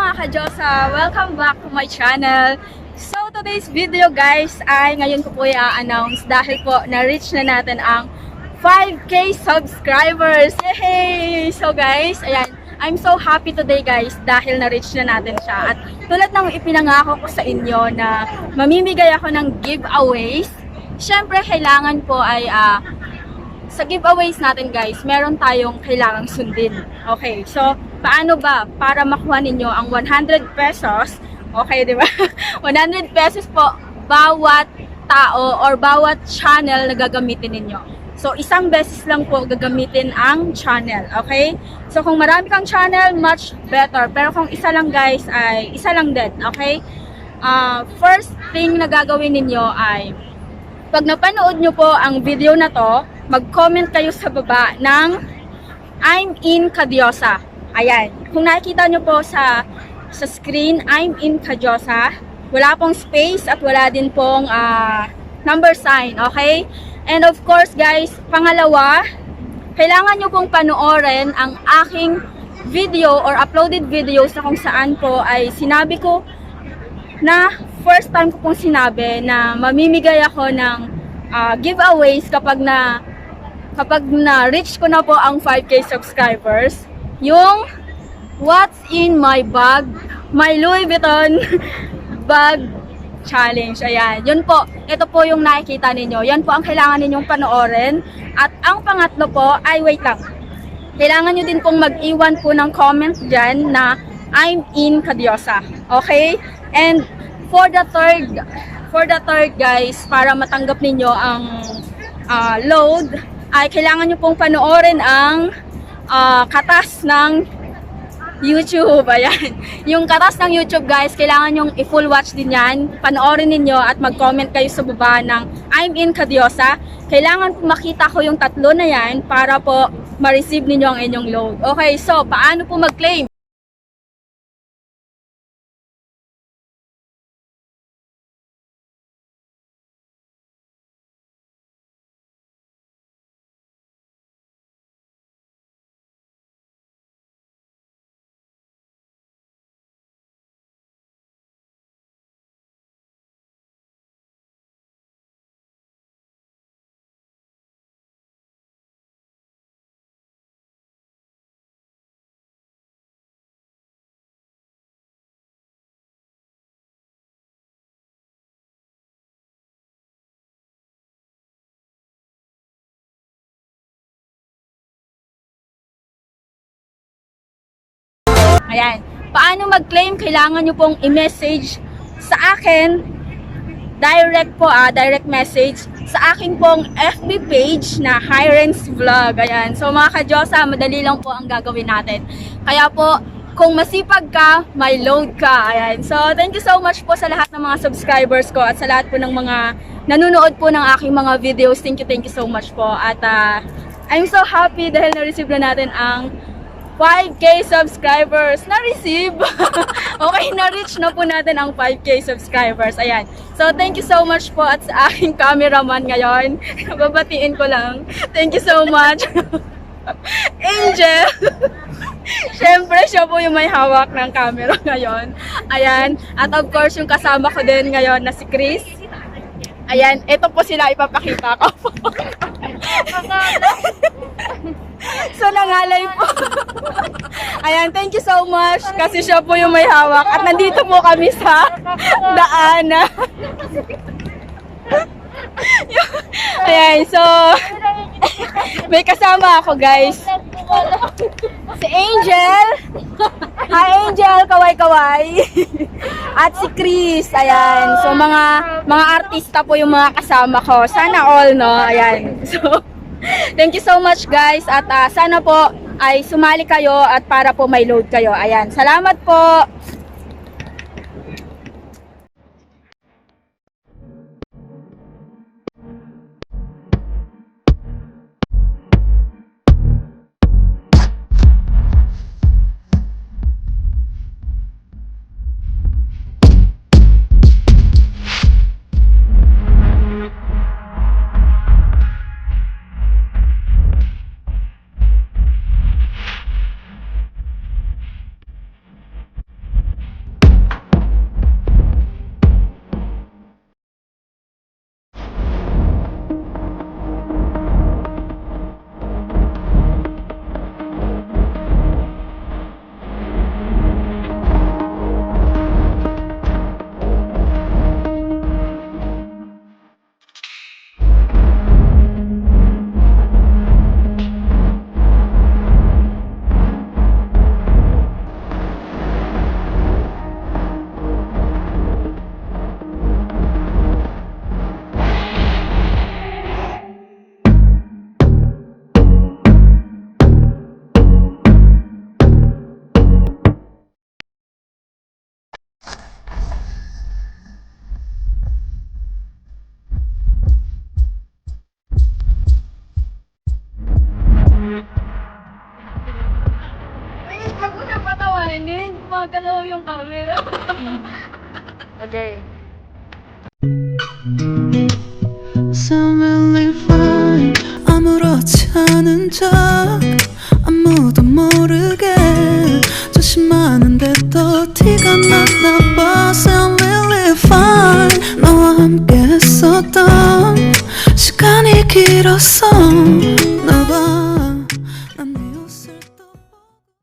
mga ka-Diyosa! Welcome back to my channel. So today's video guys ay ngayon ko po i-announce dahil po na-reach na natin ang 5K subscribers! Yay! So guys, ayan, I'm so happy today guys dahil na-reach na natin siya. At tulad ng ipinangako ko sa inyo na mamimigay ako ng giveaways, syempre kailangan po ay sa giveaways natin guys, meron tayong kailangang sundin. Okay, so paano ba para makuha ninyo ang 100 pesos? Okay, di ba? 100 pesos po bawat tao or bawat channel na gagamitin ninyo. So isang beses lang po gagamitin ang channel, okay? So kung marami kang channel, much better. Pero kung isa lang guys, ay isa lang din, okay? First thing na gagawin ninyo ay pag napanood nyo po ang video na to, mag-comment kayo sa baba ng I'm in Kadyosa. Ayan. Kung nakikita nyo po sa screen, I'm in Kadyosa. Wala pong space at wala din pong number sign. Okay? And of course guys, pangalawa, kailangan nyo pong panoorin ang aking video or uploaded videos na kung saan po ay sinabi ko na first time ko pong sinabi na mamimigay ako ng giveaways kapag na-reach ko na po ang 5K subscribers. Yung What's in my bag? My Louis Vuitton bag challenge. Ayan. Yun po. Ito po yung nakikita ninyo. Yan po ang kailangan ninyong panoorin. At ang pangatlo po ay wait lang. Kailangan nyo din pong mag-iwan po ng comment dyan na I'm in Kadyosa. Okay? And for the third guys, para matanggap ninyo ang load, ay kailangan nyo pong panoorin ang katas ng YouTube. Ayan. Yung katas ng YouTube guys, kailangan nyong i-full watch din yan. Panoorin ninyo at mag-comment kayo sa baba ng I'm in Kadyosa. Kailangan po makita ko yung tatlo na yan para po ma-receive ninyo ang inyong load. Okay, so paano po mag-claim? Ayan. Paano mag-claim? Kailangan nyo pong i-message sa akin, direct po direct message sa aking pong FB page na Hiren's Vlog. Ayan. So mga ka-Diyosa, madali lang po ang gagawin natin. Kaya po, kung masipag ka, may load ka. Ayan. So thank you so much po sa lahat ng mga subscribers ko at sa lahat po ng mga nanonood po ng aking mga videos. Thank you so much po. At I'm so happy dahil na-receive na natin ang 5K subscribers. Na-receive! Okay, na-reach na po natin ang 5K subscribers. Ayan. So, thank you so much po at sa aking cameraman ngayon. Babatiin ko lang. Thank you so much. Angel! Siyempre, siya po yung may hawak ng camera ngayon. Ayan. At of course, yung kasama ko din ngayon na si Chris. Ayan. Ito po sila ipapakita ko. So nangalay po. Ayan, thank you so much kasi siya po yung may hawak at nandito po kami sa daanan. Ayan, so may kasama ako guys. Si Angel. Hi Angel, kaway-kaway. At si Chris, ayan. So mga artista po yung mga kasama ko. Sana all, no? Ayan. So thank you so much guys at sana po ay sumali kayo at para po may load kayo. Ayan, salamat po. gumagalaw yung camera. Okay. Sound really fine. 아무렇지 않은 척 아무도 모르게 조심하는데 또 티가 났나 봐. Sound really fine. 너와 함께 했었던 시간이 길었어.